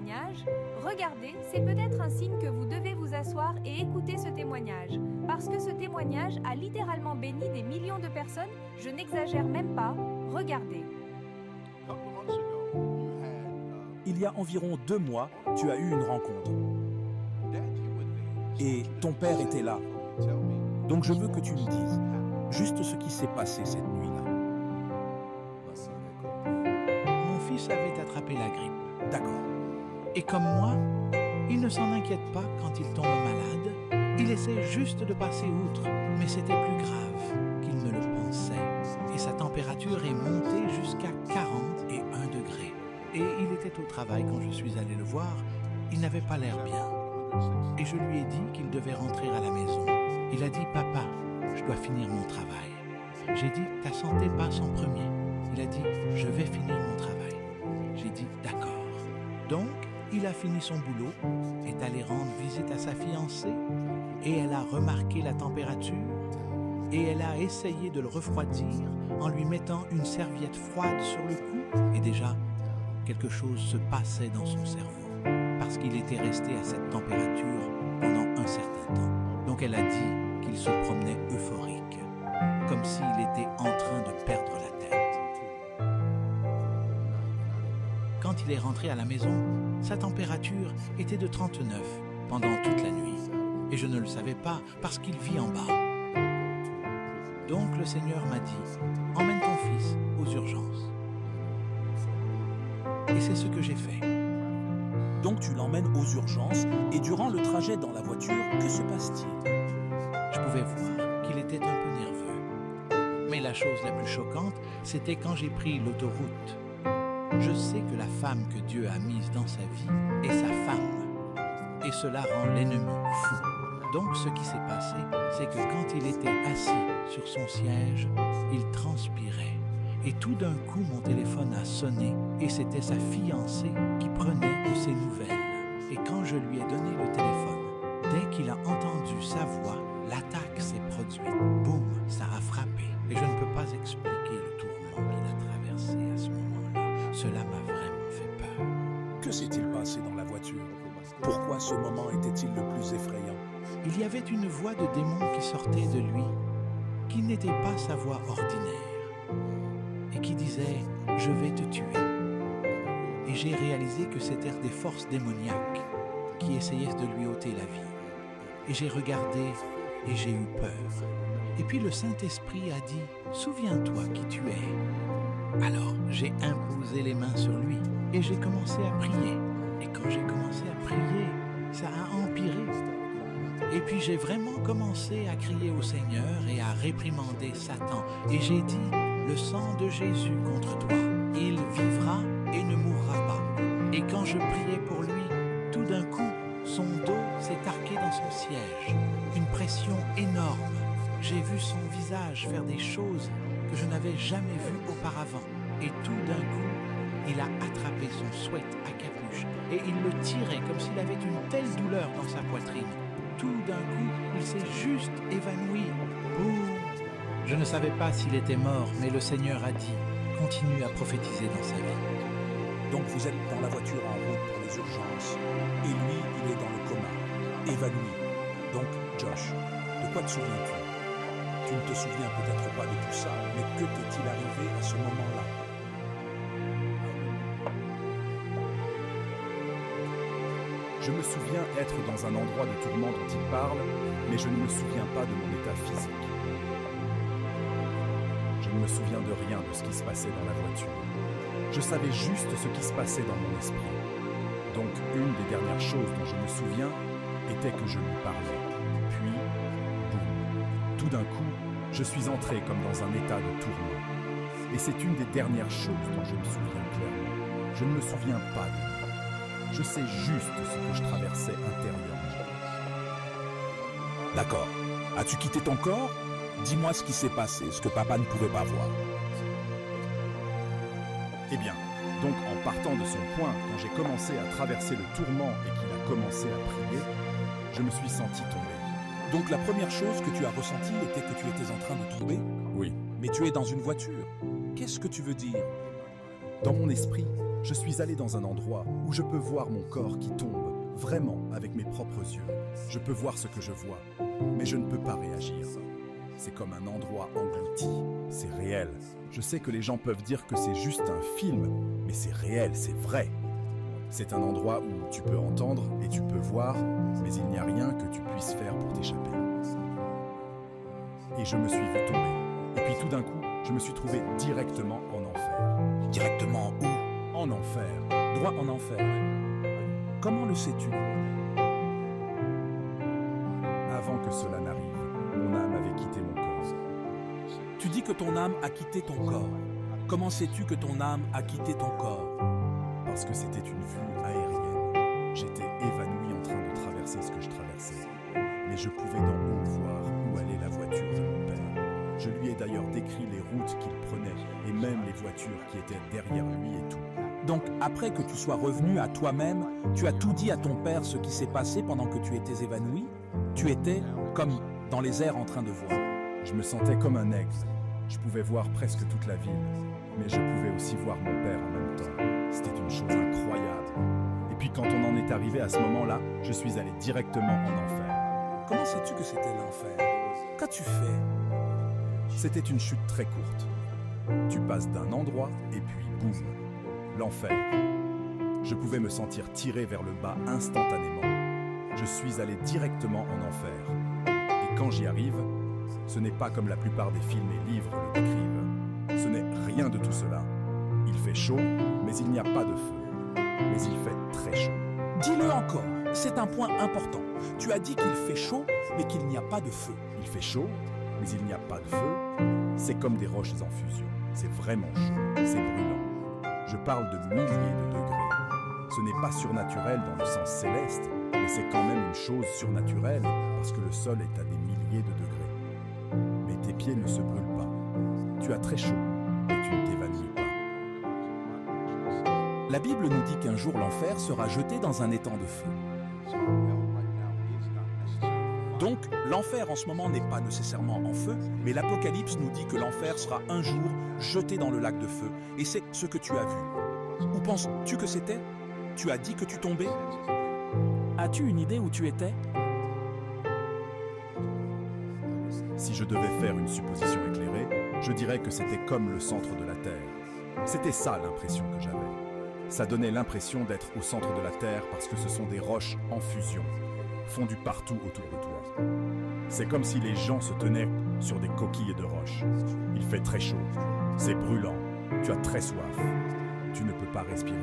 témoignage, regardez, c'est peut-être un signe que vous devez vous asseoir et écouter ce témoignage. Parce que ce témoignage a littéralement béni des millions de personnes, je n'exagère même pas, regardez. Il y a environ 2 mois, tu as eu une rencontre. Et ton père était là. Donc je veux que tu me dises juste ce qui s'est passé cette nuit-là. Mon fils avait attrapé la grippe. D'accord. Et comme moi, il ne s'en inquiète pas quand il tombe malade. Il essaie juste de passer outre, mais c'était plus grave qu'il ne le pensait. Et sa température est montée jusqu'à 41 degrés. Et il était au travail quand je suis allé le voir. Il n'avait pas l'air bien. Et je lui ai dit qu'il devait rentrer à la maison. Il a dit « Papa, je dois finir mon travail. » J'ai dit « Ta santé passe en premier. » Il a dit « Je vais finir mon travail. » J'ai dit « D'accord. » Donc, il a fini son boulot, est allé rendre visite à sa fiancée, et elle a remarqué la température, et elle a essayé de le refroidir en lui mettant une serviette froide sur le cou, et déjà, quelque chose se passait dans son cerveau, parce qu'il était resté à cette température pendant un certain temps. Donc elle a dit qu'il se promenait euphorique, comme s'il était en train de perdre la tête. Quand il est rentré à la maison, sa température était de 39 pendant toute la nuit. Et je ne le savais pas parce qu'il vit en bas. Donc le Seigneur m'a dit, emmène ton fils aux urgences. Et c'est ce que j'ai fait. Donc tu l'emmènes aux urgences et durant le trajet dans la voiture, que se passe-t-il? Je pouvais voir qu'il était un peu nerveux. Mais la chose la plus choquante, c'était quand j'ai pris l'autoroute. Je sais que la femme que Dieu a mise dans sa vie est sa femme. Et cela rend l'ennemi fou. Donc ce qui s'est passé, c'est que quand il était assis sur son siège, il transpirait. Et tout d'un coup, mon téléphone a sonné et c'était sa fiancée qui prenait de ses nouvelles. Et quand je lui ai donné le téléphone, dès qu'il a entendu sa voix, l'attaque s'est produite. Boum, ça a frappé. Et je ne peux pas expliquer le tourment qu'il a traversé à ce moment-là. Cela m'a vraiment fait peur. Que s'est-il passé dans la voiture? Pourquoi ce moment était-il le plus effrayant? Il y avait une voix de démon qui sortait de lui, qui n'était pas sa voix ordinaire, et qui disait « Je vais te tuer ». Et j'ai réalisé que c'étaient des forces démoniaques qui essayaient de lui ôter la vie. Et j'ai regardé et j'ai eu peur. Et puis le Saint-Esprit a dit « Souviens-toi qui tu es ». Alors j'ai imposé les mains sur lui et j'ai commencé à prier. Et quand j'ai commencé à prier, ça a empiré. Et puis j'ai vraiment commencé à crier au Seigneur et à réprimander Satan. Et j'ai dit, le sang de Jésus contre toi, il vivra et ne mourra pas. Et quand je priais pour lui, tout d'un coup, son dos s'est arqué dans son siège. Une pression énorme. J'ai vu son visage faire des choses que je n'avais jamais vues auparavant. Et tout d'un coup, il a attrapé son sweat à capuche et il le tirait comme s'il avait une telle douleur dans sa poitrine. Tout d'un coup, il s'est juste évanoui. Boum! Je ne savais pas s'il était mort, mais le Seigneur a dit, continue à prophétiser dans sa vie. Donc vous êtes dans la voiture en route pour les urgences, et lui, il est dans le coma, évanoui. Donc, Josh, de quoi te souviens-tu? Tu ne te souviens peut-être pas de tout ça, mais que t'est-il arrivé à ce moment-là? Je me souviens être dans un endroit de tourment dont il parle, mais je ne me souviens pas de mon état physique. Je ne me souviens de rien de ce qui se passait dans la voiture. Je savais juste ce qui se passait dans mon esprit. Donc, une des dernières choses dont je me souviens était que je lui parlais. Puis, boum. Tout d'un coup, je suis entré comme dans un état de tourment. Et c'est une des dernières choses dont je me souviens clairement. Je ne me souviens pas de lui. Je sais juste ce que je traversais intérieurement. D'accord. As-tu quitté ton corps? Dis-moi ce qui s'est passé, ce que papa ne pouvait pas voir. Eh bien, donc en partant de son point, quand j'ai commencé à traverser le tourment et qu'il a commencé à prier, je me suis senti tomber. Donc la première chose que tu as ressentie était que tu étais en train de tomber? Oui. Mais tu es dans une voiture. Qu'est-ce que tu veux dire? Dans mon esprit, Je suis allé dans un endroit où je peux voir mon corps qui tombe, vraiment avec mes propres yeux. Je peux voir ce que je vois, mais je ne peux pas réagir. C'est comme un endroit englouti, c'est réel. Je sais que les gens peuvent dire que c'est juste un film, mais c'est réel, c'est vrai. C'est un endroit où tu peux entendre et tu peux voir, mais il n'y a rien que tu puisses faire pour t'échapper. Et je me suis vu tomber. Et puis tout d'un coup, je me suis trouvé directement en enfer. Directement où? En enfer. Droit en enfer. Comment le sais-tu? Avant que cela n'arrive, mon âme avait quitté mon corps. Tu dis que ton âme a quitté ton corps. Comment sais-tu que ton âme a quitté ton corps? Parce que c'était une vue aérienne. J'étais évanoui en train de traverser ce que je traversais. Mais je pouvais d'en haut voir où allait la voiture de mon père. Je lui ai d'ailleurs décrit les routes qu'il prenait et même les voitures qui étaient derrière lui et tout. Donc, après que tu sois revenu à toi-même, tu as tout dit à ton père ce qui s'est passé pendant que tu étais évanoui? Tu étais comme dans les airs en train de voir. Je me sentais comme un aigle. Je pouvais voir presque toute la ville, mais je pouvais aussi voir mon père en même temps. C'était une chose incroyable. Et puis quand on en est arrivé à ce moment-là, je suis allé directement en enfer. Comment sais-tu que c'était l'enfer? Qu'as-tu fait? C'était une chute très courte. Tu passes d'un endroit et puis boum, l'enfer. Je pouvais me sentir tiré vers le bas instantanément. Je suis allé directement en enfer. Et quand j'y arrive, ce n'est pas comme la plupart des films et livres le décrivent. Ce n'est rien de tout cela. Il fait chaud, mais il n'y a pas de feu. Mais il fait très chaud. Dis-le encore, c'est un point important. Tu as dit qu'il fait chaud, mais qu'il n'y a pas de feu. Il fait chaud, mais il n'y a pas de feu. C'est comme des roches en fusion. C'est vraiment chaud, c'est brûlant. Je parle de milliers de degrés. Ce n'est pas surnaturel dans le sens céleste, mais c'est quand même une chose surnaturelle parce que le sol est à des milliers de degrés. Mais tes pieds ne se brûlent pas. Tu as très chaud, mais tu ne t'évanouis pas. La Bible nous dit qu'un jour l'enfer sera jeté dans un étang de feu. Donc, l'enfer en ce moment n'est pas nécessairement en feu, mais l'Apocalypse nous dit que l'enfer sera un jour jeté dans le lac de feu. Et c'est ce que tu as vu. Où penses-tu que c'était? Tu as dit que tu tombais? As-tu une idée où tu étais? Si je devais faire une supposition éclairée, je dirais que c'était comme le centre de la Terre. C'était ça l'impression que j'avais. Ça donnait l'impression d'être au centre de la Terre parce que ce sont des roches en fusion, fondues partout autour de toi. C'est comme si les gens se tenaient sur des coquilles de roches. Il fait très chaud, c'est brûlant, tu as très soif, tu ne peux pas respirer,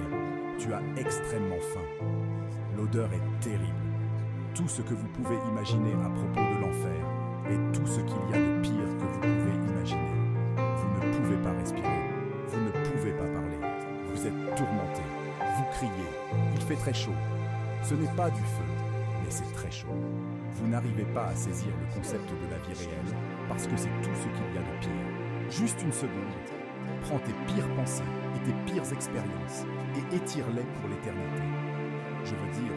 tu as extrêmement faim. L'odeur est terrible. Tout ce que vous pouvez imaginer à propos de l'enfer et tout ce qu'il y a de pire que vous pouvez imaginer. Vous ne pouvez pas respirer, vous ne pouvez pas parler, vous êtes tourmenté, vous criez, il fait très chaud. Ce n'est pas du feu, mais c'est très chaud. Vous n'arrivez pas à saisir le concept de la vie réelle parce que c'est tout ce qu'il y a de pire. Juste une seconde, prends tes pires pensées et tes pires expériences et étire-les pour l'éternité. Je veux dire,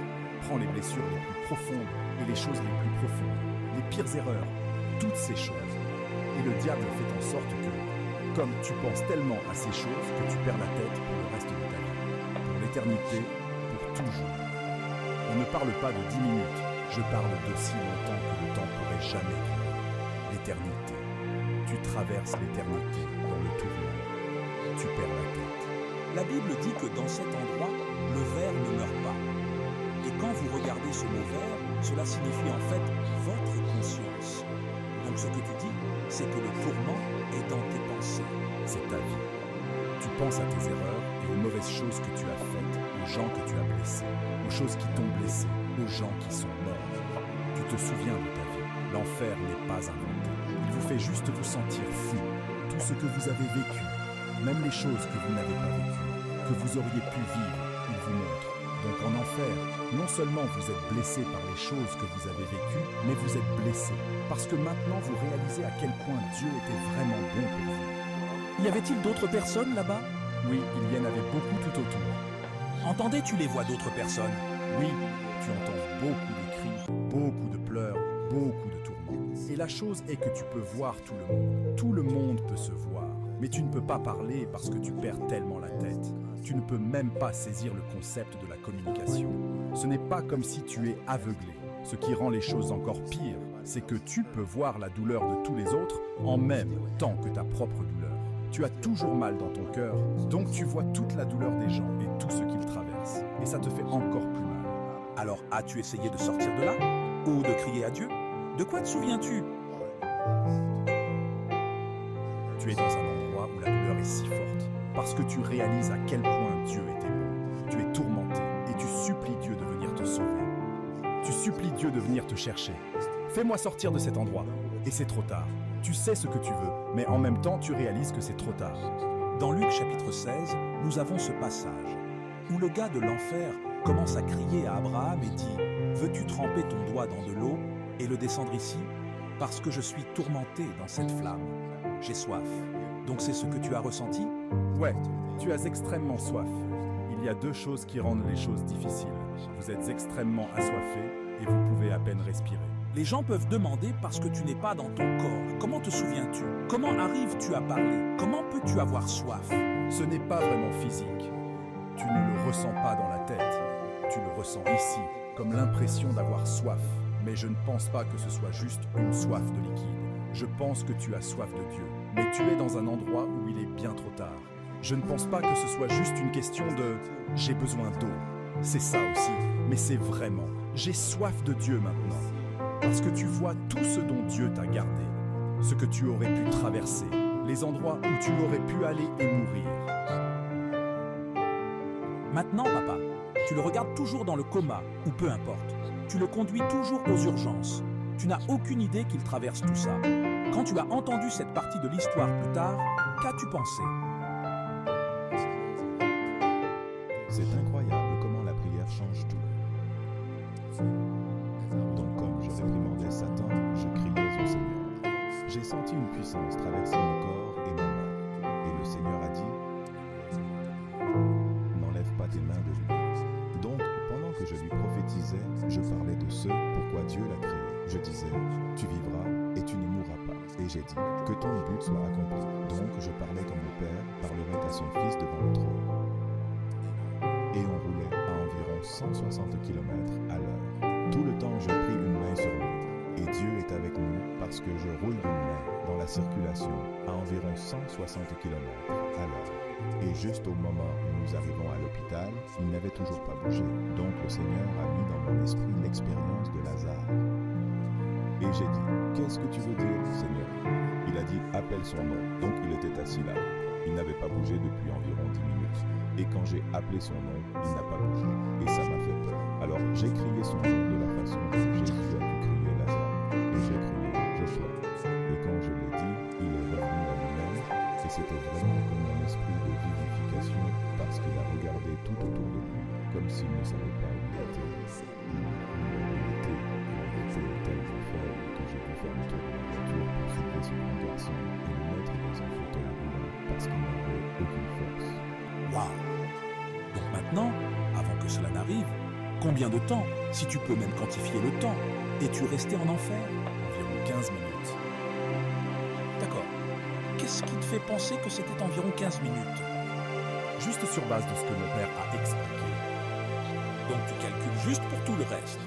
prends les blessures les plus profondes et les choses les plus profondes, les pires erreurs, toutes ces choses. Et le diable fait en sorte que, comme tu penses tellement à ces choses que tu perds la tête pour le reste de ta vie, pour l'éternité, pour toujours. On ne parle pas de 10 minutes, je parle d'aussi longtemps que le temps pourrait jamais durer. L'éternité. Tu traverses l'éternité dans le tourment. Tu perds la tête. La Bible dit que dans cet endroit, le ver ne meurt pas. Et quand vous regardez ce mot ver, cela signifie en fait votre conscience. Donc ce que tu dis, c'est que le tourment est dans tes pensées. C'est ta vie. Tu penses à tes erreurs et aux mauvaises choses que tu as faites, aux gens que tu as blessés, aux choses qui t'ont blessé, aux gens qui sont morts. Tu te souviens de ta vie. L'enfer n'est pas inventé. Il vous fait juste vous sentir fou. Tout ce que vous avez vécu, même les choses que vous n'avez pas vécues, que vous auriez pu vivre, il vous montre. Donc en enfer, non seulement vous êtes blessé par les choses que vous avez vécues, mais vous êtes blessé parce que maintenant vous réalisez à quel point Dieu était vraiment bon pour vous. Y avait-il d'autres personnes là-bas? Oui, il y en avait beaucoup tout autour. Entendais-tu les voix d'autres personnes? Oui, tu entends beaucoup de cris, beaucoup de pleurs, beaucoup de tourments. Et la chose est que tu peux voir tout le monde. Tout le monde peut se voir. Mais tu ne peux pas parler parce que tu perds tellement la tête. Tu ne peux même pas saisir le concept de la communication. Ce n'est pas comme si tu es aveuglé. Ce qui rend les choses encore pires, c'est que tu peux voir la douleur de tous les autres en même temps que ta propre douleur. Tu as toujours mal dans ton cœur, donc tu vois toute la douleur des gens et tout ce qu'ils traversent. Et ça te fait encore plus mal. Alors as-tu essayé de sortir de là? Ou de crier à Dieu? De quoi te souviens-tu? Tu es dans un endroit où la douleur est si forte, parce que tu réalises à quel point Dieu est aimant. Tu es tourmenté et tu supplies Dieu de venir te sauver. Tu supplies Dieu de venir te chercher. Fais-moi sortir de cet endroit. Et c'est trop tard. Tu sais ce que tu veux, mais en même temps, tu réalises que c'est trop tard. Dans Luc chapitre 16, nous avons ce passage où le gars de l'enfer commence à crier à Abraham et dit « Veux-tu tremper ton doigt dans de l'eau et le descendre ici? Parce que je suis tourmenté dans cette flamme. J'ai soif. » Donc c'est ce que tu as ressenti? Ouais, tu as extrêmement soif. Il y a deux choses qui rendent les choses difficiles. Vous êtes extrêmement assoiffé et vous pouvez à peine respirer. Les gens peuvent demander parce que tu n'es pas dans ton corps. Comment te souviens-tu? Comment arrives-tu à parler? Comment peux-tu avoir soif? Ce n'est pas vraiment physique. Tu ne le ressens pas dans la tête. Tu le ressens ici, comme l'impression d'avoir soif. Mais je ne pense pas que ce soit juste une soif de liquide. Je pense que tu as soif de Dieu. Mais tu es dans un endroit où il est bien trop tard. Je ne pense pas que ce soit juste une question de « j'ai besoin d'eau ». C'est ça aussi, mais c'est vraiment « j'ai soif de Dieu maintenant ». Parce que tu vois tout ce dont Dieu t'a gardé, ce que tu aurais pu traverser, les endroits où tu aurais pu aller et mourir. Maintenant, papa, tu le regardes toujours dans le coma, ou peu importe. Tu le conduis toujours aux urgences. Tu n'as aucune idée qu'il traverse tout ça. Quand tu as entendu cette partie de l'histoire plus tard, qu'as-tu pensé? C'est incroyable comment la prière change tout. Donc comme je réprimandais Satan, je criais au Seigneur. J'ai senti une puissance traverser mon corps et mon âme. Et le Seigneur a dit, n'enlève pas tes mains de lui. Donc pendant que je lui prophétisais, je parlais de ce pourquoi Dieu l'a créé. Je disais, tu vivras et tu ne mourras pas. Et j'ai dit, que ton but soit accompli. Donc je parlais comme le Père parlerait à son Fils devant le trône. Et on roulait à environ 160 km à l'heure. Tout le temps, je pris une main sur lui. Et Dieu est avec nous parce que je roule d'une main dans la circulation à environ 160 km à l'heure. Et juste au moment où nous arrivons à l'hôpital, il n'avait toujours pas bougé. Donc le Seigneur a mis dans mon esprit l'expérience de Lazare. Et j'ai dit, qu'est-ce que tu veux dire, Seigneur? Il a dit, appelle son nom. Donc il était assis là. Il n'avait pas bougé depuis environ 10 minutes. Et quand j'ai appelé son nom, il n'a pas bougé. Et ça m'a fait peur. Alors j'ai crié son nom de la façon dont Jésus a pu crier Lazare. Et j'ai crié Joshua. Et quand je l'ai dit, il est revenu à lui-même. Et c'était vraiment comme un esprit de vivification parce qu'il a regardé tout autour de lui, comme s'il ne savait pas où il était. Il était tel enfer que j'ai dû faire le tour de la voiture pour soulever ce grand garçon et le mettre dans un fauteuil roulant parce qu'il n'avait aucune force. Waouh! Donc maintenant, avant que cela n'arrive, combien de temps, si tu peux même quantifier le temps, es-tu resté en enfer? Environ 15 minutes. D'accord. Qu'est-ce qui te fait penser que c'était environ 15 minutes? Juste sur base de ce que mon père a expliqué. Donc tu calcules juste pour tout le reste.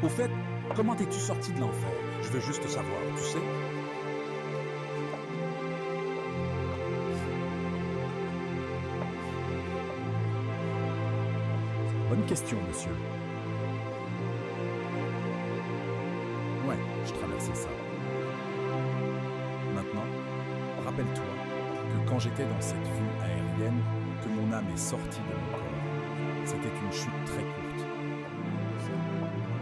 Au fait, comment es-tu sorti de l'enfer? Je veux juste savoir, tu sais? Bonne question, monsieur. Ouais, je traversais ça. Maintenant, rappelle-toi que quand j'étais dans cette vue aérienne, que mon âme est sortie de mon corps. C'était une chute très courte.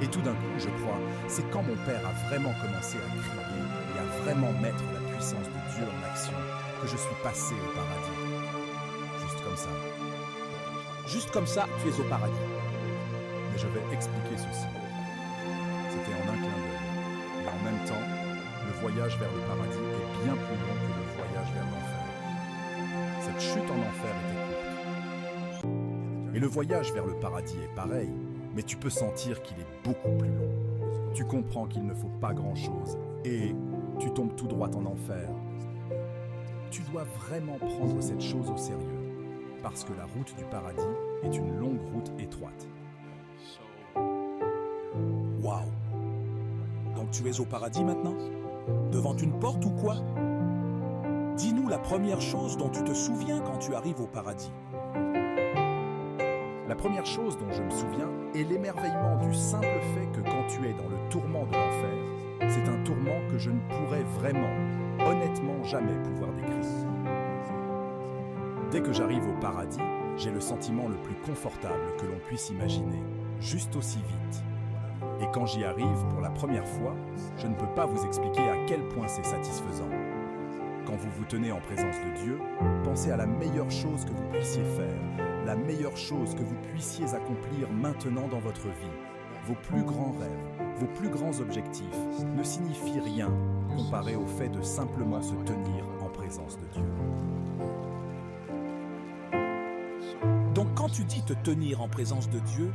Et tout d'un coup, je crois, c'est quand mon père a vraiment commencé à crier et à vraiment mettre la puissance de Dieu en action que je suis passé au paradis. Juste comme ça. Juste comme ça, tu es au paradis. Mais je vais expliquer ceci. C'était en un clin d'œil. Et en même temps, le voyage vers le paradis est bien plus long que le voyage vers l'enfer. Cette chute en enfer était courte. Et le voyage vers le paradis est pareil, mais tu peux sentir qu'il est beaucoup plus long. Tu comprends qu'il ne faut pas grand-chose et tu tombes tout droit en enfer. Tu dois vraiment prendre cette chose au sérieux. parce que la route du paradis est une longue route étroite. Waouh! Donc tu es au paradis maintenant? Devant une porte ou quoi? Dis-nous la première chose dont tu te souviens quand tu arrives au paradis. La première chose dont je me souviens est l'émerveillement du simple fait que quand tu es dans le tourment de l'enfer, c'est un tourment que je ne pourrais vraiment, honnêtement jamais pouvoir décrire. Dès que j'arrive au paradis, j'ai le sentiment le plus confortable que l'on puisse imaginer, juste aussi vite. Et quand j'y arrive pour la première fois, je ne peux pas vous expliquer à quel point c'est satisfaisant. Quand vous vous tenez en présence de Dieu, pensez à la meilleure chose que vous puissiez faire, la meilleure chose que vous puissiez accomplir maintenant dans votre vie. Vos plus grands rêves, vos plus grands objectifs ne signifient rien comparé au fait de simplement se tenir en présence de Dieu. Donc quand tu dis te tenir en présence de Dieu,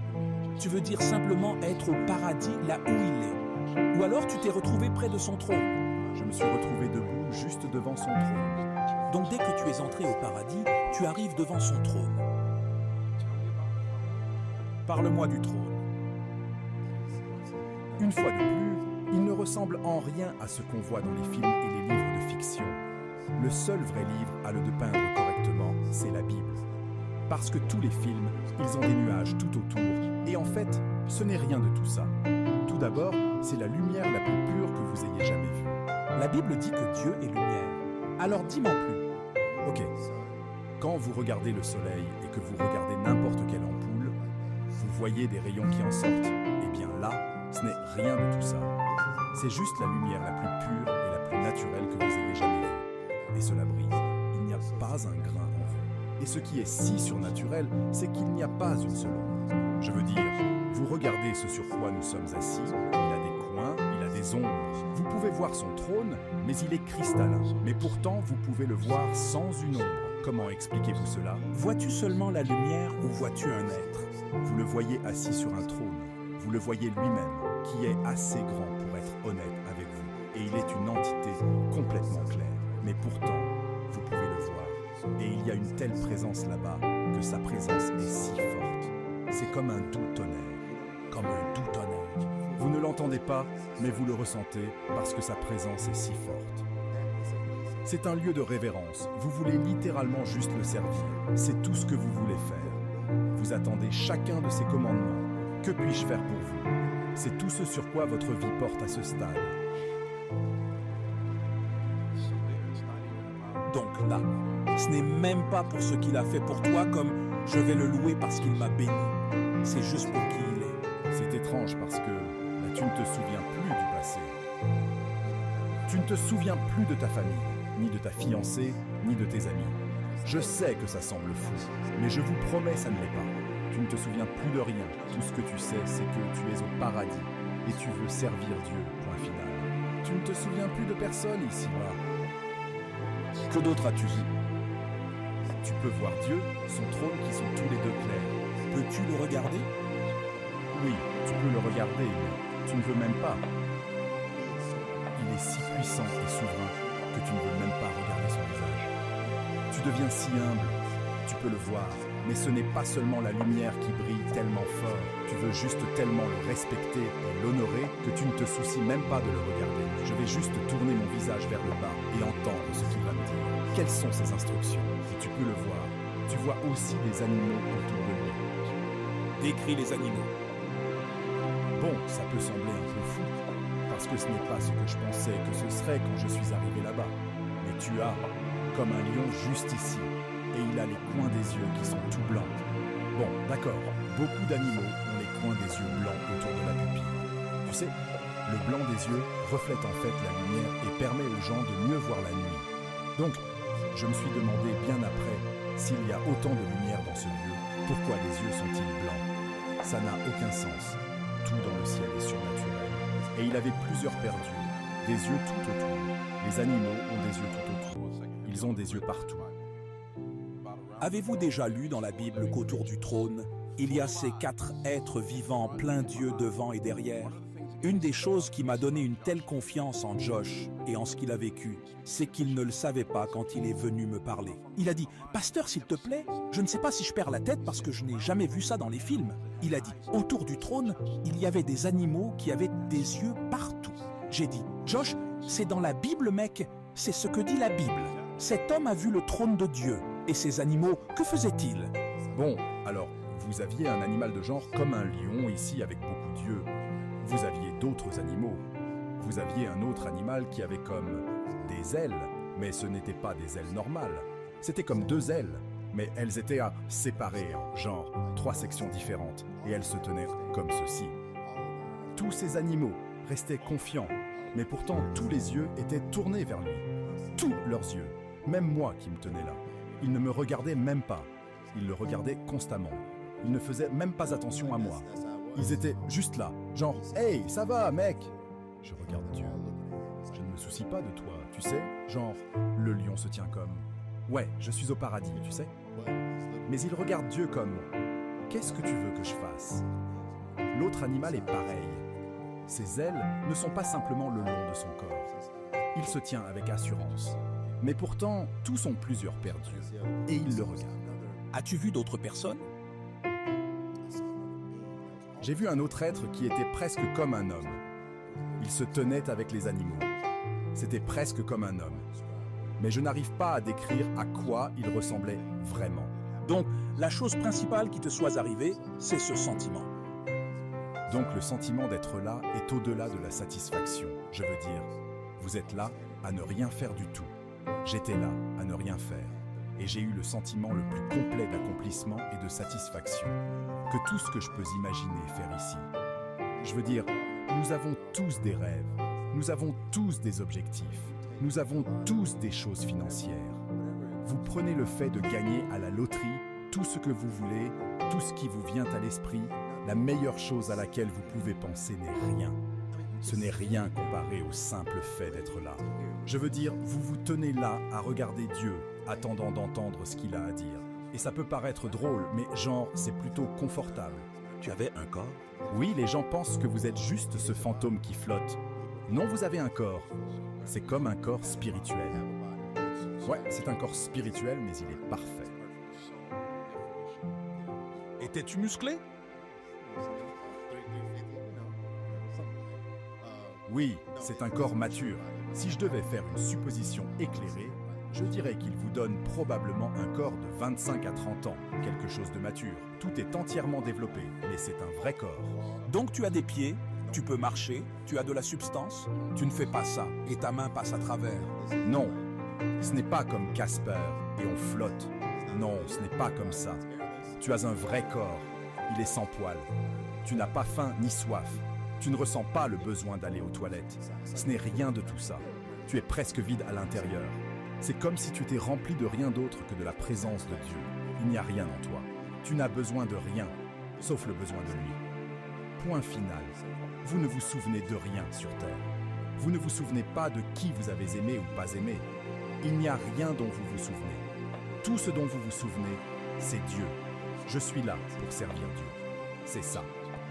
tu veux dire simplement être au paradis là où il est. Ou alors tu t'es retrouvé près de son trône. Je me suis retrouvé debout juste devant son trône. Donc dès que tu es entré au paradis, tu arrives devant son trône. Parle-moi du trône. Une fois de plus, il ne ressemble en rien à ce qu'on voit dans les films et les livres de fiction. Le seul vrai livre à le dépeindre correctement, c'est la Bible. Parce que tous les films, ils ont des nuages tout autour. Et en fait, ce n'est rien de tout ça. Tout d'abord, c'est la lumière la plus pure que vous ayez jamais vue. La Bible dit que Dieu est lumière. Alors dis-moi plus. Ok. Quand vous regardez le soleil et que vous regardez n'importe quelle ampoule, vous voyez des rayons qui en sortent. Eh bien là, ce n'est rien de tout ça. C'est juste la lumière la plus pure et la plus naturelle que vous ayez jamais vue. Et cela brille. Il n'y a pas un grain en vue. Et ce qui est si surnaturel, c'est qu'il n'y a pas une seule ombre. Je veux dire, vous regardez ce sur quoi nous sommes assis, il a des coins, il a des ombres. Vous pouvez voir son trône, mais il est cristallin. Mais pourtant, vous pouvez le voir sans une ombre. Comment expliquez-vous cela? Vois-tu seulement la lumière ou vois-tu un être? Vous le voyez assis sur un trône. Vous le voyez lui-même, qui est assez grand pour être honnête avec vous. Et il est une entité complètement claire. Mais pourtant, vous pouvez le voir. Et il y a une telle présence là-bas que sa présence est si forte. C'est comme un doux tonnerre. Comme un doux tonnerre. Vous ne l'entendez pas, mais vous le ressentez parce que sa présence est si forte. C'est un lieu de révérence. Vous voulez littéralement juste le servir. C'est tout ce que vous voulez faire. Vous attendez chacun de ses commandements. Que puis-je faire pour vous? C'est tout ce sur quoi votre vie porte à ce stade. Donc là, ce n'est même pas pour ce qu'il a fait pour toi comme je vais le louer parce qu'il m'a béni. C'est juste pour qui il est. C'est étrange parce que là, tu ne te souviens plus du passé. Tu ne te souviens plus de ta famille, ni de ta fiancée, ni de tes amis. Je sais que ça semble fou, mais je vous promets, ça ne l'est pas. Tu ne te souviens plus de rien. Tout ce que tu sais, c'est que tu es au paradis et tu veux servir Dieu, point final. Tu ne te souviens plus de personne ici-bas. Que d'autre as-tu vu? Tu peux voir Dieu, son trône qui sont tous les deux clairs. Peux-tu le regarder? Oui, tu peux le regarder, mais tu ne veux même pas. Il est si puissant et souverain que tu ne veux même pas regarder son visage. Tu deviens si humble, tu peux le voir, mais ce n'est pas seulement la lumière qui brille tellement fort. Tu veux juste tellement le respecter et l'honorer que tu ne te soucies même pas de le regarder. Je vais juste tourner mon visage vers le bas et entendre ce qu'il va me dire. Quelles sont ses instructions? Et tu peux le voir. Tu vois aussi des animaux autour de lui. Décris les animaux. Bon, ça peut sembler un peu fou, parce que ce n'est pas ce que je pensais que ce serait quand je suis arrivé là-bas. Mais tu as, comme un lion juste ici, et il a les coins des yeux qui sont tout blancs. Bon, d'accord, beaucoup d'animaux ont les coins des yeux blancs autour de la pupille. Tu sais, le blanc des yeux reflète en fait la lumière et permet aux gens de mieux voir la nuit. Donc, je me suis demandé bien après, s'il y a autant de lumière dans ce lieu, pourquoi les yeux sont-ils blancs? Ça n'a aucun sens. Tout dans le ciel est surnaturel. Et il avait plusieurs paires d'yeux, des yeux tout autour. Les animaux ont des yeux tout autour. Ils ont des yeux partout. Avez-vous déjà lu dans la Bible qu'autour du trône, il y a ces 4 êtres vivants pleins d'yeux devant et derrière? Une des choses qui m'a donné une telle confiance en Josh et en ce qu'il a vécu, c'est qu'il ne le savait pas quand il est venu me parler. Il a dit « Pasteur, s'il te plaît, je ne sais pas si je perds la tête parce que je n'ai jamais vu ça dans les films. » Il a dit « Autour du trône, il y avait des animaux qui avaient des yeux partout. » J'ai dit « Josh, c'est dans la Bible, mec, c'est ce que dit la Bible. Cet homme a vu le trône de Dieu. Et ces animaux, que faisaient-ils » Bon, alors, vous aviez un animal de genre comme un lion ici avec beaucoup d'yeux. Vous aviez d'autres animaux. Vous aviez un autre animal qui avait comme des ailes, mais ce n'étaient pas des ailes normales. C'était comme deux ailes, mais elles étaient à séparer en genre 3 sections différentes, et elles se tenaient comme ceci. Tous ces animaux restaient confiants, mais pourtant tous les yeux étaient tournés vers lui. Tous leurs yeux, même moi qui me tenais là. Ils ne me regardaient même pas. Ils le regardaient constamment. Ils ne faisaient même pas attention à moi. Ils étaient juste là, genre « Hey, ça va, mec ?» Je regarde Dieu. Je ne me soucie pas de toi, tu sais. Genre, le lion se tient comme « Ouais, je suis au paradis, tu sais. » Mais il regarde Dieu comme « Qu'est-ce que tu veux que je fasse ?» L'autre animal est pareil. Ses ailes ne sont pas simplement le long de son corps. Il se tient avec assurance. Mais pourtant, tous ont plusieurs paires d'yeux. Et il le regarde. As-tu vu d'autres personnes ? J'ai vu un autre être qui était presque comme un homme. Il se tenait avec les animaux. C'était presque comme un homme. Mais je n'arrive pas à décrire à quoi il ressemblait vraiment. Donc, la chose principale qui te soit arrivée, c'est ce sentiment. Donc le sentiment d'être là est au-delà de la satisfaction. Je veux dire, vous êtes là à ne rien faire du tout. J'étais là à ne rien faire. Et j'ai eu le sentiment le plus complet d'accomplissement et de satisfaction que tout ce que je peux imaginer faire ici. Je veux dire, nous avons tous des rêves, nous avons tous des objectifs, nous avons tous des choses financières. Vous prenez le fait de gagner à la loterie tout ce que vous voulez, tout ce qui vous vient à l'esprit, la meilleure chose à laquelle vous pouvez penser n'est rien. Ce n'est rien comparé au simple fait d'être là. Je veux dire, vous vous tenez là à regarder Dieu, attendant d'entendre ce qu'il a à dire. Et ça peut paraître drôle, mais genre, c'est plutôt confortable. Tu avais un corps ? Oui, les gens pensent que vous êtes juste ce fantôme qui flotte. Non, vous avez un corps. C'est comme un corps spirituel. Ouais, c'est un corps spirituel, mais il est parfait. Étais-tu musclé ? Oui, c'est un corps mature. Si je devais faire une supposition éclairée, je dirais qu'il vous donne probablement un corps de 25 à 30 ans, quelque chose de mature. Tout est entièrement développé, mais c'est un vrai corps. Donc tu as des pieds, tu peux marcher, tu as de la substance. Tu ne fais pas ça et ta main passe à travers. Non, ce n'est pas comme Casper et on flotte. Non, ce n'est pas comme ça. Tu as un vrai corps, il est sans poils. Tu n'as pas faim ni soif. Tu ne ressens pas le besoin d'aller aux toilettes. Ce n'est rien de tout ça. Tu es presque vide à l'intérieur. C'est comme si tu t'es rempli de rien d'autre que de la présence de Dieu. Il n'y a rien en toi. Tu n'as besoin de rien, sauf le besoin de lui. Point final. Vous ne vous souvenez de rien sur terre. Vous ne vous souvenez pas de qui vous avez aimé ou pas aimé. Il n'y a rien dont vous vous souvenez. Tout ce dont vous vous souvenez, c'est Dieu. Je suis là pour servir Dieu. C'est ça.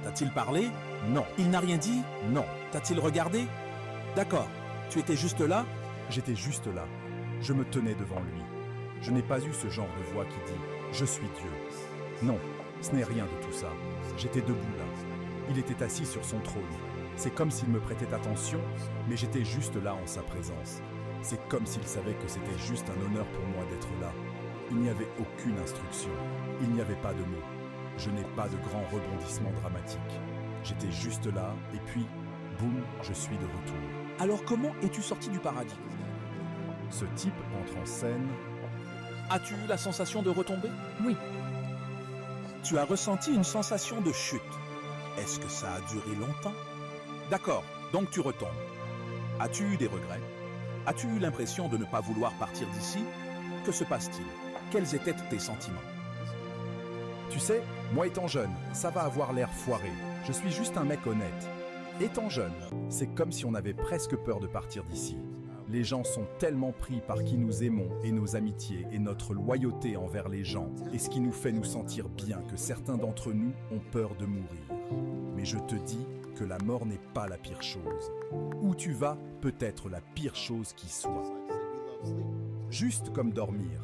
T'a-t-il parlé ? Non. Il n'a rien dit ? Non. T'a-t-il regardé ? D'accord. Tu étais juste là ? J'étais juste là. Je me tenais devant lui. Je n'ai pas eu ce genre de voix qui dit « Je suis Dieu ». Non, ce n'est rien de tout ça. J'étais debout là. Il était assis sur son trône. C'est comme s'il me prêtait attention, mais j'étais juste là en sa présence. C'est comme s'il savait que c'était juste un honneur pour moi d'être là. Il n'y avait aucune instruction. Il n'y avait pas de mots. Je n'ai pas de grands rebondissements dramatiques. J'étais juste là, et puis, boum, je suis de retour. Alors comment es-tu sorti du paradis ? Ce type entre en scène. As-tu eu la sensation de retomber ? Oui. Tu as ressenti une sensation de chute. Est-ce que ça a duré longtemps ? D'accord, donc tu retombes. As-tu eu des regrets ? As-tu eu l'impression de ne pas vouloir partir d'ici ? Que se passe-t-il ? Quels étaient tes sentiments ? Tu sais, moi étant jeune, ça va avoir l'air foiré. Je suis juste un mec honnête. Étant jeune, c'est comme si on avait presque peur de partir d'ici. Les gens sont tellement pris par qui nous aimons et nos amitiés et notre loyauté envers les gens et ce qui nous fait nous sentir bien que certains d'entre nous ont peur de mourir. Mais je te dis, que la mort n'est pas la pire chose. Où tu vas peut être la pire chose qui soit. Juste comme dormir.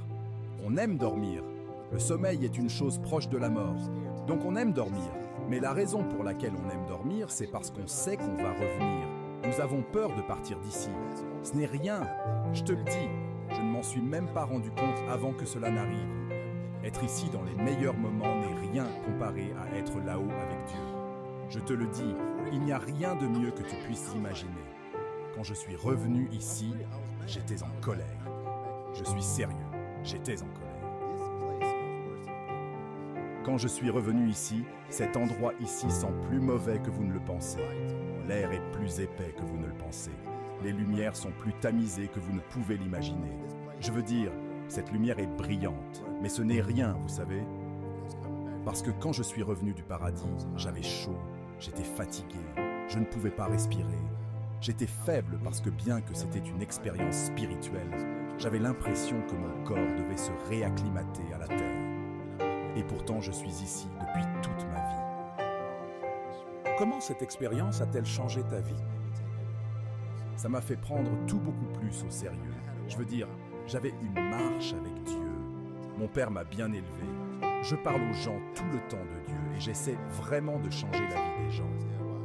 On aime dormir. Le sommeil est une chose proche de la mort. Donc on aime dormir. Mais la raison pour laquelle on aime dormir, c'est parce qu'on sait qu'on va revenir. Nous avons peur de partir d'ici. Ce n'est rien, je te le dis. Je ne m'en suis même pas rendu compte avant que cela n'arrive. Être ici dans les meilleurs moments n'est rien comparé à être là-haut avec Dieu. Je te le dis, il n'y a rien de mieux que tu puisses imaginer. Quand je suis revenu ici, j'étais en colère. Je suis sérieux, j'étais en colère. Quand je suis revenu ici, cet endroit ici sent plus mauvais que vous ne le pensez. L'air est plus épais que vous ne le pensez. Les lumières sont plus tamisées que vous ne pouvez l'imaginer. Je veux dire, cette lumière est brillante, mais ce n'est rien, vous savez. Parce que quand je suis revenu du paradis, j'avais chaud, j'étais fatigué, je ne pouvais pas respirer. J'étais faible parce que bien que c'était une expérience spirituelle, j'avais l'impression que mon corps devait se réacclimater à la terre. Et pourtant, je suis ici depuis toute ma vie. Comment cette expérience a-t-elle changé ta vie? Ça m'a fait prendre tout beaucoup plus au sérieux. Je veux dire, j'avais une marche avec Dieu. Mon père m'a bien élevé. Je parle aux gens tout le temps de Dieu et j'essaie vraiment de changer la vie des gens.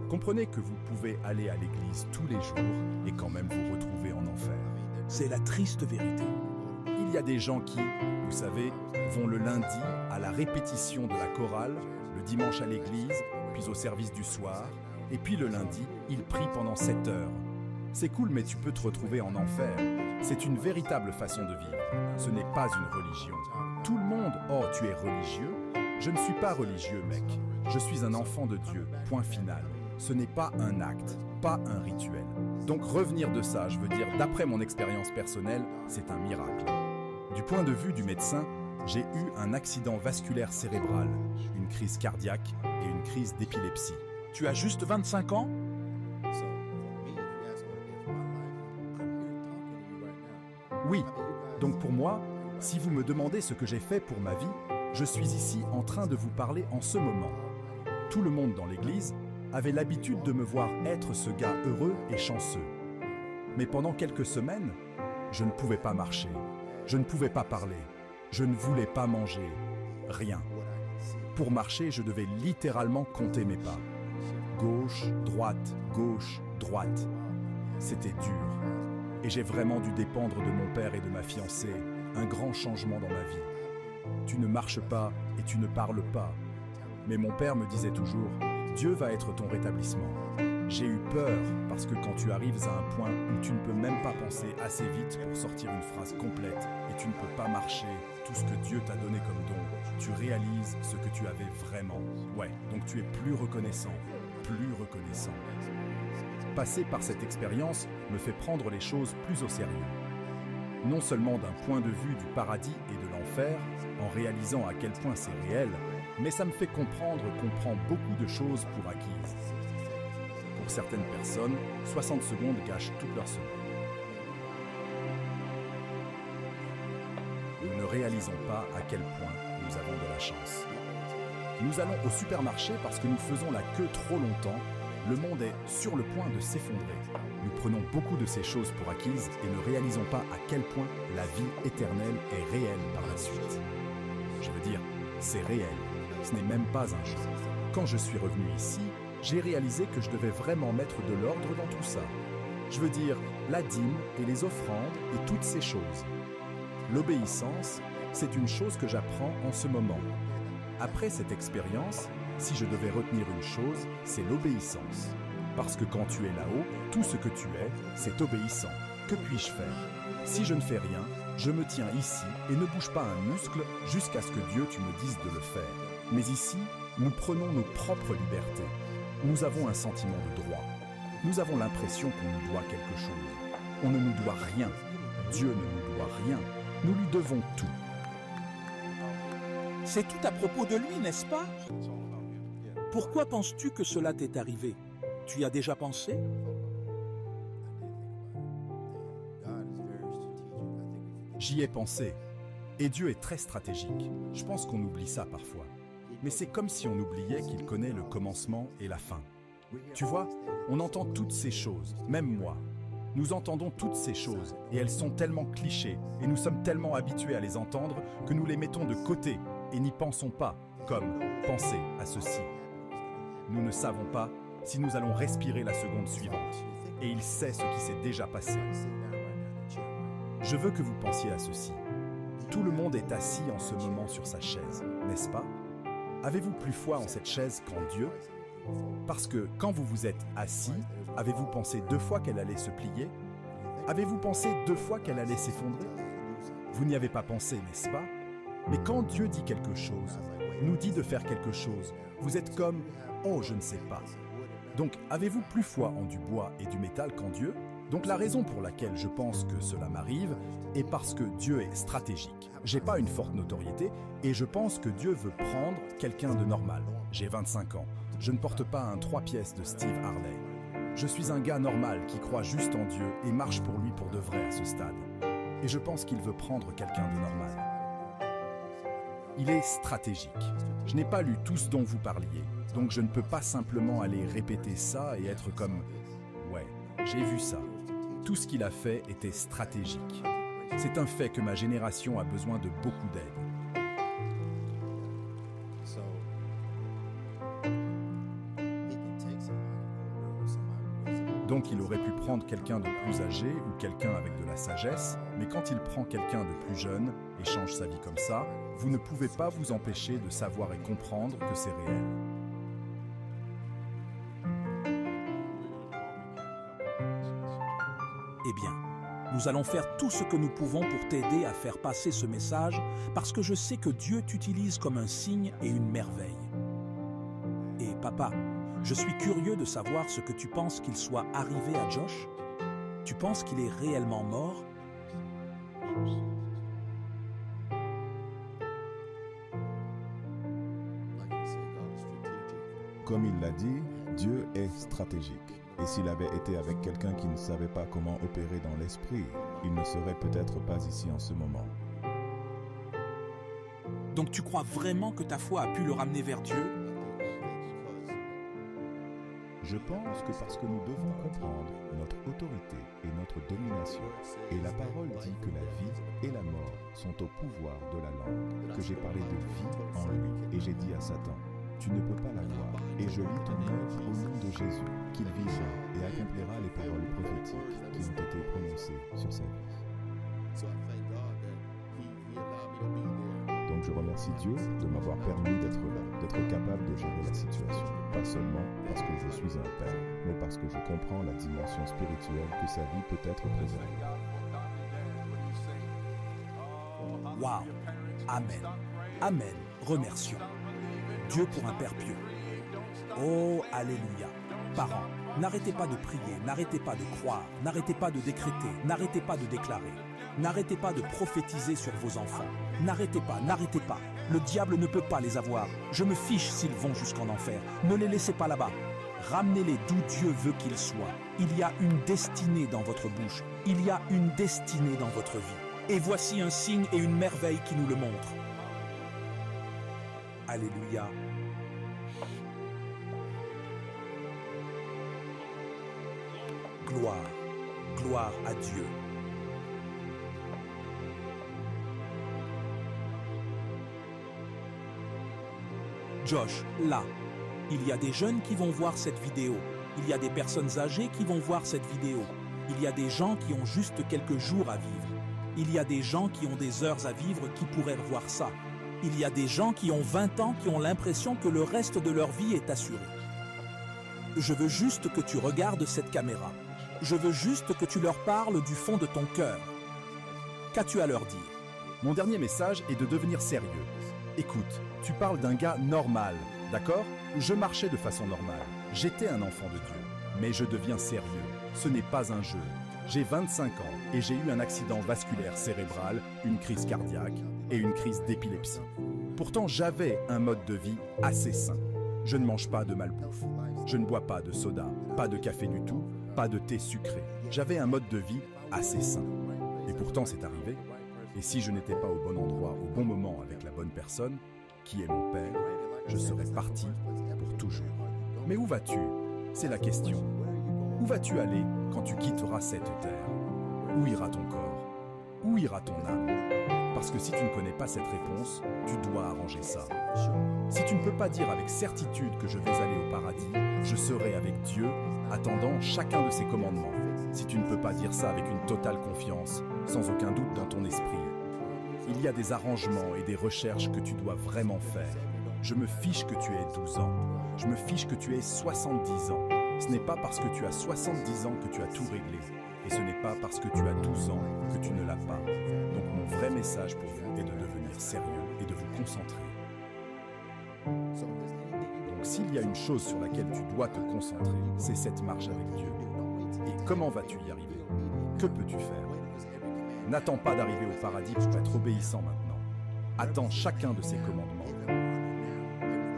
Comprenez que vous pouvez aller à l'église tous les jours et quand même vous retrouver en enfer. C'est la triste vérité. Il y a des gens qui, vous savez, vont le lundi à la répétition de la chorale, le dimanche à l'église, puis au service du soir, et puis le lundi, ils prient pendant 7 heures. C'est cool, mais tu peux te retrouver en enfer. C'est une véritable façon de vivre. Ce n'est pas une religion. Tout le monde, oh, tu es religieux? Je ne suis pas religieux, mec. Je suis un enfant de Dieu, point final. Ce n'est pas un acte, pas un rituel. Donc revenir de ça, je veux dire, d'après mon expérience personnelle, c'est un miracle. Du point de vue du médecin, j'ai eu un accident vasculaire cérébral, une crise cardiaque et une crise d'épilepsie. Tu as juste 25 ans? Oui, donc pour moi, si vous me demandez ce que j'ai fait pour ma vie, je suis ici en train de vous parler en ce moment. Tout le monde dans l'église avait l'habitude de me voir être ce gars heureux et chanceux. Mais pendant quelques semaines, je ne pouvais pas marcher, je ne pouvais pas parler, je ne voulais pas manger, rien. Pour marcher, je devais littéralement compter mes pas. Gauche, droite. C'était dur. Et j'ai vraiment dû dépendre de mon père et de ma fiancée, un grand changement dans ma vie. Tu ne marches pas et tu ne parles pas. Mais mon père me disait toujours, Dieu va être ton rétablissement. J'ai eu peur parce que quand tu arrives à un point où tu ne peux même pas penser assez vite pour sortir une phrase complète et tu ne peux pas marcher tout ce que Dieu t'a donné comme don, tu réalises ce que tu avais vraiment. Ouais, donc tu es plus reconnaissant. Passer par cette expérience me fait prendre les choses plus au sérieux. Non seulement d'un point de vue du paradis et de l'enfer, en réalisant à quel point c'est réel, mais ça me fait comprendre qu'on prend beaucoup de choses pour acquises. Pour certaines personnes, 60 secondes gâchent toute leur semaine. Nous ne réalisons pas à quel point nous avons de la chance. Nous allons au supermarché parce que nous faisons la queue trop longtemps. Le monde est sur le point de s'effondrer. Nous prenons beaucoup de ces choses pour acquises et ne réalisons pas à quel point la vie éternelle est réelle par la suite. Je veux dire, c'est réel. Ce n'est même pas un jeu. Quand je suis revenu ici, j'ai réalisé que je devais vraiment mettre de l'ordre dans tout ça. Je veux dire, la dîme et les offrandes et toutes ces choses. L'obéissance, c'est une chose que j'apprends en ce moment. Après cette expérience, si je devais retenir une chose, c'est l'obéissance. Parce que quand tu es là-haut, tout ce que tu es, c'est obéissant. Que puis-je faire? Si je ne fais rien, je me tiens ici et ne bouge pas un muscle jusqu'à ce que Dieu tu me dises de le faire. Mais ici, nous prenons nos propres libertés. Nous avons un sentiment de droit. Nous avons l'impression qu'on nous doit quelque chose. On ne nous doit rien. Dieu ne nous doit rien. Nous lui devons tout. C'est tout à propos de lui, n'est-ce pas? Pourquoi penses-tu que cela t'est arrivé? Tu y as déjà pensé? J'y ai pensé. Et Dieu est très stratégique. Je pense qu'on oublie ça parfois. Mais c'est comme si on oubliait qu'il connaît le commencement et la fin. Tu vois, on entend toutes ces choses, même moi. Nous entendons toutes ces choses, et elles sont tellement clichés, et nous sommes tellement habitués à les entendre que nous les mettons de côté et n'y pensons pas, comme « penser à ceci ». Nous ne savons pas si nous allons respirer la seconde suivante, et il sait ce qui s'est déjà passé. Je veux que vous pensiez à ceci. Tout le monde est assis en ce moment sur sa chaise, n'est-ce pas? Avez-vous plus foi en cette chaise qu'en Dieu? Parce que quand vous vous êtes assis, avez-vous pensé 2 fois qu'elle allait se plier? Avez-vous pensé 2 fois qu'elle allait s'effondrer? Vous n'y avez pas pensé, n'est-ce pas? Mais quand Dieu dit quelque chose, nous dit de faire quelque chose, vous êtes comme « Oh, je ne sais pas ». Donc, avez-vous plus foi en du bois et du métal qu'en Dieu? Donc la raison pour laquelle je pense que cela m'arrive est parce que Dieu est stratégique. J'ai pas une forte notoriété et je pense que Dieu veut prendre quelqu'un de normal. J'ai 25 ans. Je ne porte pas un 3 pièces de Steve Harley. Je suis un gars normal qui croit juste en Dieu et marche pour lui pour de vrai à ce stade. Et je pense qu'il veut prendre quelqu'un de normal. Il est stratégique. Je n'ai pas lu tout ce dont vous parliez, donc je ne peux pas simplement aller répéter ça et être comme « Ouais, j'ai vu ça ». Tout ce qu'il a fait était stratégique. C'est un fait que ma génération a besoin de beaucoup d'aide. Donc il aurait pu prendre quelqu'un de plus âgé ou quelqu'un avec de la sagesse, mais quand il prend quelqu'un de plus jeune et change sa vie comme ça, vous ne pouvez pas vous empêcher de savoir et comprendre que c'est réel. Eh bien, nous allons faire tout ce que nous pouvons pour t'aider à faire passer ce message parce que je sais que Dieu t'utilise comme un signe et une merveille. Et papa, je suis curieux de savoir ce que tu penses qu'il soit arrivé à Josh. Tu penses qu'il est réellement mort? Comme il l'a dit, Dieu est stratégique. Et s'il avait été avec quelqu'un qui ne savait pas comment opérer dans l'esprit, il ne serait peut-être pas ici en ce moment. Donc tu crois vraiment que ta foi a pu le ramener vers Dieu? Je pense que parce que nous devons comprendre notre autorité et notre domination, et la parole dit que la vie et la mort sont au pouvoir de la langue, que j'ai parlé de vie en lui, et j'ai dit à Satan, tu ne peux pas l'avoir, et je lis ton œuvre au nom de Jésus, qu'il vivra et accomplira les paroles prophétiques qui ont été prononcées sur sa vie. Donc je remercie Dieu de m'avoir permis d'être là, d'être capable de gérer la situation. Pas seulement parce que je suis un père, mais parce que je comprends la dimension spirituelle que sa vie peut être préservée. Waouh! Amen. Amen. Remercions Dieu pour un Père pieux. Oh, alléluia. Parents, n'arrêtez pas de prier, n'arrêtez pas de croire, n'arrêtez pas de décréter, n'arrêtez pas de déclarer. N'arrêtez pas de prophétiser sur vos enfants. N'arrêtez pas, n'arrêtez pas. Le diable ne peut pas les avoir. Je me fiche s'ils vont jusqu'en enfer. Ne les laissez pas là-bas. Ramenez-les d'où Dieu veut qu'ils soient. Il y a une destinée dans votre bouche. Il y a une destinée dans votre vie. Et voici un signe et une merveille qui nous le montrent. Alléluia. Gloire, gloire à Dieu. Josh, là, il y a des jeunes qui vont voir cette vidéo. Il y a des personnes âgées qui vont voir cette vidéo. Il y a des gens qui ont juste quelques jours à vivre. Il y a des gens qui ont des heures à vivre qui pourraient voir ça. Il y a des gens qui ont 20 ans qui ont l'impression que le reste de leur vie est assuré. Je veux juste que tu regardes cette caméra. Je veux juste que tu leur parles du fond de ton cœur. Qu'as-tu à leur dire? Mon dernier message est de devenir sérieux. Écoute, tu parles d'un gars normal, d'accord? Je marchais de façon normale. J'étais un enfant de Dieu. Mais je deviens sérieux. Ce n'est pas un jeu. J'ai 25 ans et j'ai eu un accident vasculaire cérébral, une crise cardiaque et une crise d'épilepsie. Pourtant, j'avais un mode de vie assez sain. Je ne mange pas de malbouffe. Je ne bois pas de soda, pas de café du tout, pas de thé sucré. J'avais un mode de vie assez sain. Et pourtant, c'est arrivé. Et si je n'étais pas au bon endroit, au bon moment avec la bonne personne, qui est mon père, je serais parti pour toujours. Mais où vas-tu? C'est la question. Où vas-tu aller quand tu quitteras cette terre? Où ira ton corps? Où ira ton âme? Parce que si tu ne connais pas cette réponse, tu dois arranger ça. Si tu ne peux pas dire avec certitude que je vais aller au paradis, je serai avec Dieu, attendant chacun de ses commandements. Si tu ne peux pas dire ça avec une totale confiance, sans aucun doute dans ton esprit, il y a des arrangements et des recherches que tu dois vraiment faire. Je me fiche que tu aies 12 ans. Je me fiche que tu aies 70 ans. Ce n'est pas parce que tu as 70 ans que tu as tout réglé. Et ce n'est pas parce que tu as 12 ans que tu ne l'as pas. Donc mon vrai message pour vous est de devenir sérieux et de vous concentrer. Donc s'il y a une chose sur laquelle tu dois te concentrer, c'est cette marche avec Dieu. Et comment vas-tu y arriver? Que peux-tu faire? N'attends pas d'arriver au paradis pour être obéissant maintenant. Attends chacun de ses commandements.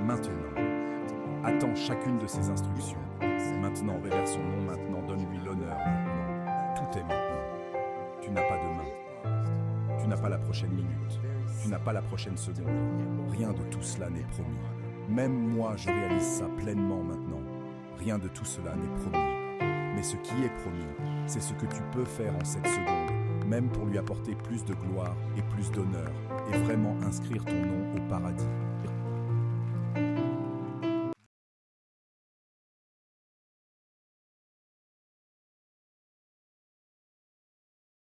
Maintenant. Attends chacune de ses instructions. Maintenant, révère son nom. Maintenant, donne-lui l'honneur. Maintenant. Tout est maintenant. Tu n'as pas de main. Tu n'as pas la prochaine minute. Tu n'as pas la prochaine seconde. Rien de tout cela n'est promis. Même moi, je réalise ça pleinement maintenant. Rien de tout cela n'est promis. Mais ce qui est promis, c'est ce que tu peux faire en cette seconde, même pour lui apporter plus de gloire et plus d'honneur, et vraiment inscrire ton nom au paradis.